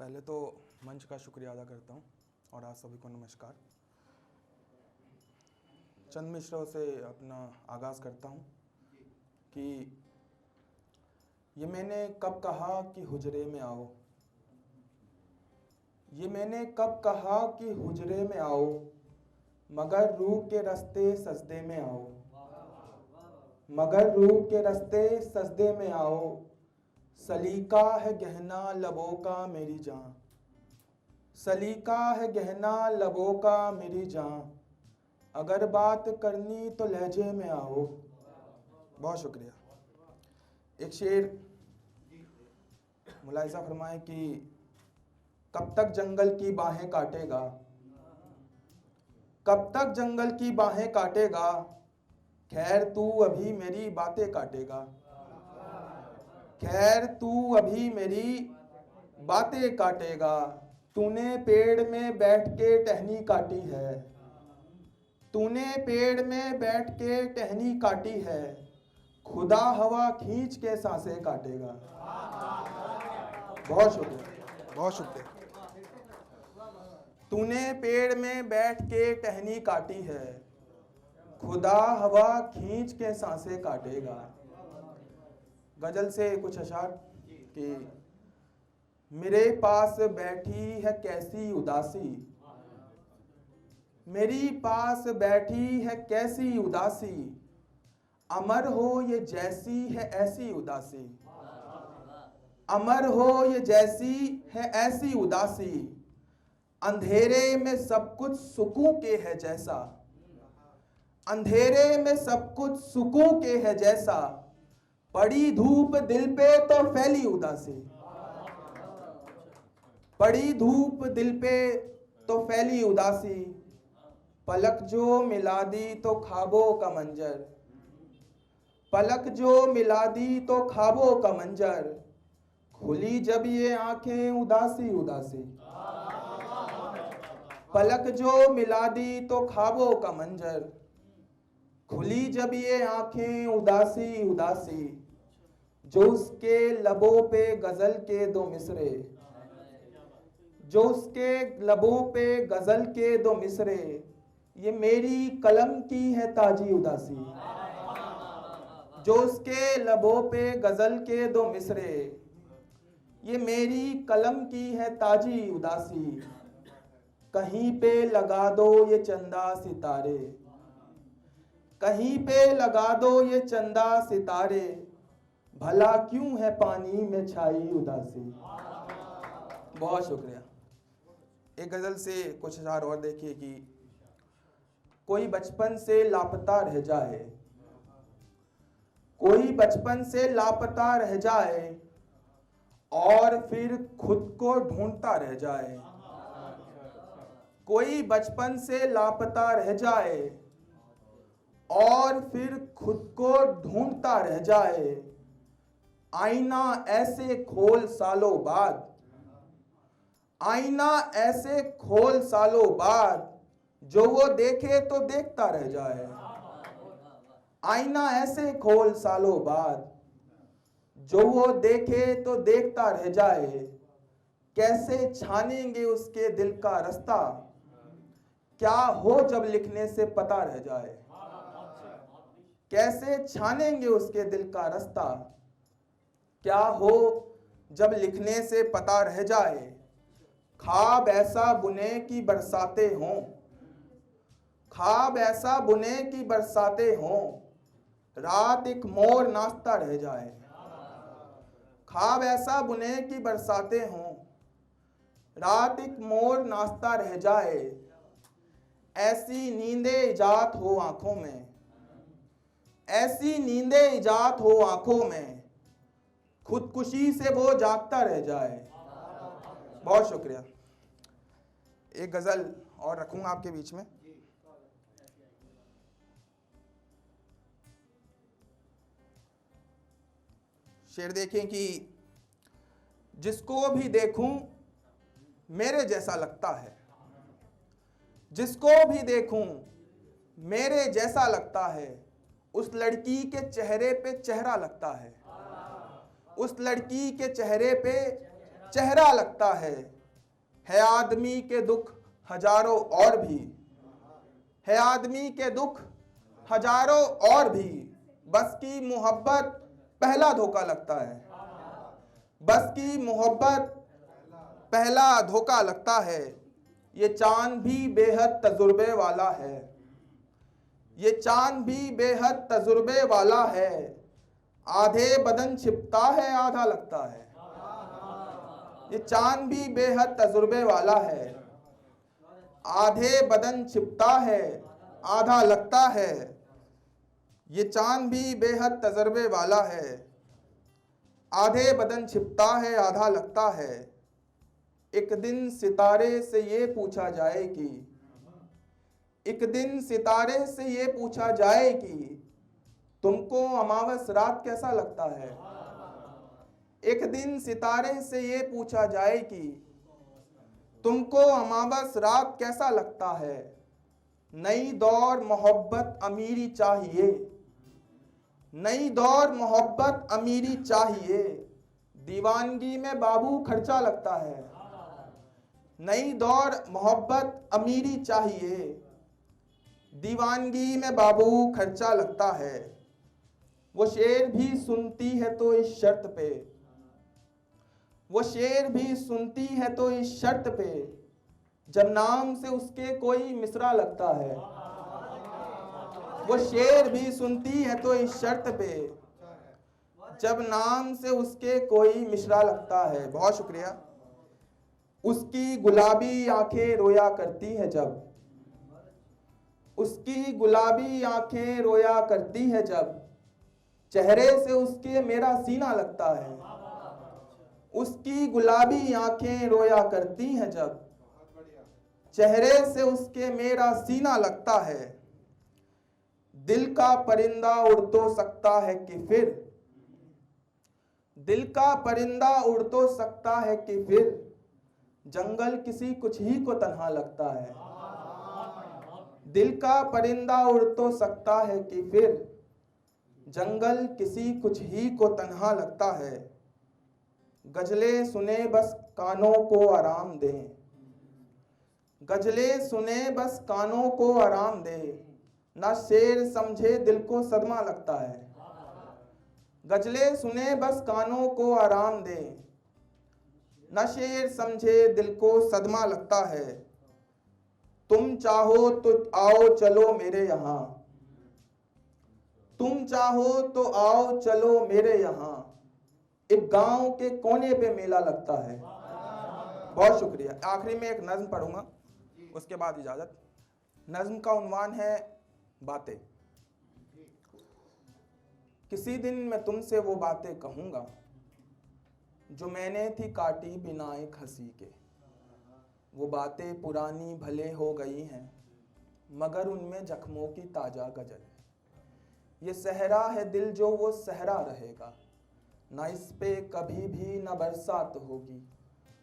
पहले तो मंच का शुक्रिया अदा करता हूँ और आप सभी को नमस्कार। चंद मिश्रों से अपना आगाज़ करता हूँ कि ये मैंने कब कहा कि हुजरे में आओ, ये मैंने कब कहा कि हुजरे में आओ, मगर रूह के रास्ते सजदे में आओ, मगर रूह के रास्ते सजदे में आओ, सलीका है गहना लबों का मेरी जान, सलीका है गहना लबों का मेरी जान, अगर बात करनी तो लहजे में आओ। बहुत शुक्रिया। एक शेर मुलाहिजा फरमाएं कि कब तक जंगल की बाहें काटेगा, कब तक जंगल की बाहें काटेगा, खैर तू अभी मेरी बातें काटेगा, खैर तू अभी मेरी बातें काटेगा। तूने पेड़ में बैठ के टहनी काटी है, तूने पेड़ में बैठ के टहनी काटी है, खुदा हवा खींच के सांसें काटेगा। बहुत शुक्रिया, बहुत शुक्रिया। तूने पेड़ में बैठ के टहनी काटी है, खुदा हवा खींच के सांसें काटेगा। गजल से कुछ अशार कि मेरे पास बैठी है कैसी उदासी, मेरी पास बैठी है कैसी उदासी, अमर हो ये जैसी है ऐसी उदासी, अमर हो ये जैसी है ऐसी उदासी, अंधेरे में सब कुछ सुकून के है जैसा, अंधेरे में सब कुछ सुकून के है जैसा, पड़ी धूप दिल पे तो फैली उदासी, पड़ी धूप दिल पे तो फैली उदासी, पलक जो मिला दी तो ख्वाबों का मंजर, पलक जो मिला दी तो ख्वाबों का मंजर, खुली जब ये आंखें उदासी उदासी, पलक जो मिला दी तो ख्वाबों का मंजर, खुली जब ये आंखें उदासी उदासी, जो उसके लबों पे गजल के दो मिसरे, जो उसके लबों पे गजल के दो मिसरे, ये मेरी कलम की है ताजी उदासी, जो उसके लबों पे गजल के दो मिसरे, ये मेरी कलम की है ताजी उदासी, कहीं पे लगा दो ये चंदा सितारे, कहीं पे लगा दो ये चंदा सितारे, भला क्यों है पानी में छाई उदासी। बहुत शुक्रिया। एक गजल से कुछ अशार और देखिए कि कोई बचपन से लापता रह जाए, कोई बचपन से लापता रह जाए, और फिर खुद को ढूंढता रह जाए, कोई बचपन से लापता रह जाए, और फिर खुद को ढूंढता रह जाए, आईना ऐसे खोल सालों बाद, आईना ऐसे खोल सालों बाद, जो वो देखे तो देखता रह जाए, आईना ऐसे खोल सालों बाद, जो वो देखे तो देखता रह जाए, कैसे छानेंगे उसके दिल का रास्ता, क्या हो जब लिखने से पता रह जाए, कैसे छानेंगे उसके दिल का रास्ता, क्या हो जब लिखने से पता रह जाए, ख्वाब ऐसा बुने की बरसातें हों, ख्वाब ऐसा बुने की बरसातें हों, रात एक मोर नाचता रह जाए, ख्वाब ऐसा बुने की बरसातें हों, रात एक मोर नाचता रह जाए, ऐसी नींदें इजात हो आंखों में, ऐसी नींदें इजात हो आंखों में, खुदकुशी से वो जागता रह जाए। बहुत शुक्रिया। एक गजल और रखूंगा आपके बीच में। शेर देखें कि जिसको भी देखूं मेरे जैसा लगता है, जिसको भी देखूं मेरे जैसा लगता है, उस लड़की के चेहरे पे चेहरा लगता है, उस लड़की के चेहरे पे चेहरा लगता है, है आदमी के दुख हजारों और भी, है आदमी के दुख हजारों और भी, बस की मोहब्बत पहला धोखा लगता है, बस की मोहब्बत पहला धोखा लगता है। ये चांद भी बेहद तजुर्बे वाला है, ये चांद भी बेहद तजुर्बे वाला है, आधे बदन छिपता है आधा लगता है। ये चांद भी बेहद तजुर्बे वाला है, आधे बदन छिपता है आधा लगता है। ये चांद भी बेहद तजुर्बे वाला है, आधे बदन छिपता है आधा लगता है। एक दिन सितारे से ये पूछा जाए कि, एक दिन सितारे से ये पूछा जाए कि तुमको अमावस रात कैसा लगता है। एक दिन सितारे से ये पूछा जाए कि तुमको अमावस रात कैसा लगता है। नई दौर मोहब्बत अमीरी चाहिए, नई दौर मोहब्बत अमीरी चाहिए, दीवानगी में बाबू खर्चा लगता है। नई दौर मोहब्बत अमीरी चाहिए, दीवानगी में बाबू खर्चा लगता है। वो शेर भी सुनती है तो इस शर्त पे, वो शेर भी सुनती है तो इस शर्त पे, जब नाम से उसके कोई मिसरा लगता है। वो शेर भी सुनती है तो इस शर्त पे, जब नाम से उसके कोई मिसरा लगता है। बहुत शुक्रिया। उसकी गुलाबी आंखें रोया करती है जब, उसकी गुलाबी आंखें रोया करती है जब, चेहरे से उसके मेरा सीना लगता है। उसकी गुलाबी आंखें रोया करती हैं जब, चेहरे से उसके मेरा सीना लगता है। दिल का परिंदा उड़ तो सकता है कि फिर, दिल का परिंदा उड़ तो सकता है कि फिर, जंगल किसी कुछ ही को तन्हा लगता है। दिल का परिंदा उड़ तो सकता है कि फिर, जंगल किसी कुछ ही को तन्हा लगता है। गजलें सुने बस कानों को आराम दें, गजलें सुने बस कानों को आराम दे, ना शेर समझे दिल को सदमा लगता है। गजलें सुने बस कानों को आराम दे, ना शेर समझे दिल को सदमा लगता है। तुम चाहो तो आओ चलो मेरे यहाँ, तुम चाहो तो आओ चलो मेरे यहाँ, एक गांव के कोने पे मेला लगता है। बहुत शुक्रिया। आखिरी में एक नज्म पढ़ूंगा, उसके बाद इजाजत। नज्म का उन्वान है बातें। किसी दिन मैं तुमसे वो बातें कहूंगा जो मैंने थी काटी बिना एक हंसी के। वो बातें पुरानी भले हो गई हैं, मगर उनमें जख्मों की ताजा गजल है। ये सहरा है दिल जो वो सहरा रहेगा, ना इस पे कभी भी न बरसात होगी।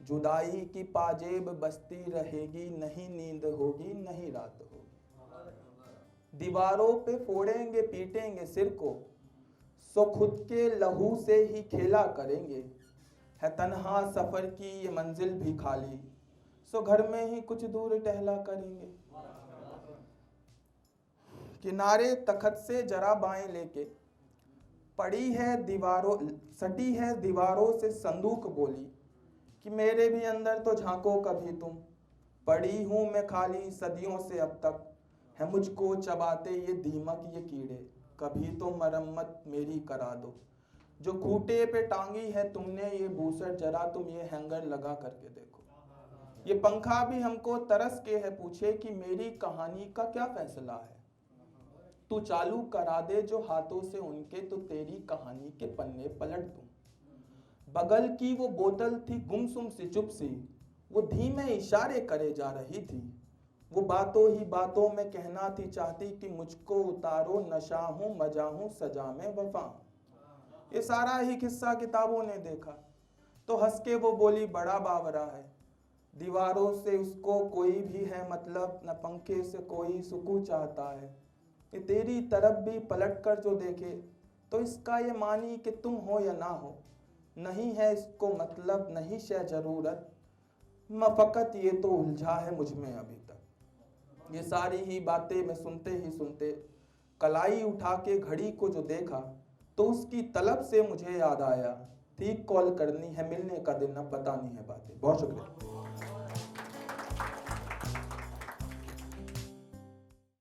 जुदाई की पाजेब बसती रहेगी, नहीं नींद होगी नहीं रात होगी। दीवारों पे फोड़ेंगे पीटेंगे सिर को, सो खुद के लहू से ही खेला करेंगे। है तन्हा सफर की ये मंजिल भी खाली, सो घर में ही कुछ दूर टहला करेंगे। किनारे तखत से जरा बाएं लेके पड़ी है दीवारों, सटी है दीवारों से संदूक बोली कि मेरे भी अंदर तो झांको कभी तुम। पड़ी हूं मैं खाली सदियों से अब तक, है मुझको चबाते ये दीमक ये कीड़े। कभी तो मरम्मत मेरी करा दो, जो खूंटे पे टांगी है तुमने ये बूसट, जरा तुम ये हैंगर लगा करके देखो। ये पंखा भी हमको तरस के है पूछे कि मेरी कहानी का क्या फैसला है। तू चालू करा दे जो हाथों से उनके, तो तेरी कहानी के पन्ने पलट दूं। बगल की वो बोतल थी गुमसुम सी चुप सी, वो धीमे इशारे करे जा रही थी। वो बातों ही बातों में कहना थी चाहती कि मुझको उतारो, नशा हूं मजा हूं सजा में वफा हूं। ये सारा ही किस्सा किताबों ने देखा तो हंस के वो बोली बड़ा बावरा है। दीवारों से उसको कोई भी है मतलब, न पंखे से कोई सुकून चाहता है। कि तेरी तरफ भी पलट कर जो देखे तो इसका ये मानी कि तुम हो या ना हो। नहीं है इसको मतलब नहीं शय जरूरत, फकत ये तो उलझा है मुझ में अभी तक। ये सारी ही बातें मैं सुनते ही सुनते कलाई उठा के घड़ी को जो देखा तो उसकी तलब से मुझे याद आया, ठीक कॉल करनी है, मिलने का दिन, अब बतानी है बातें। बहुत शुक्रिया।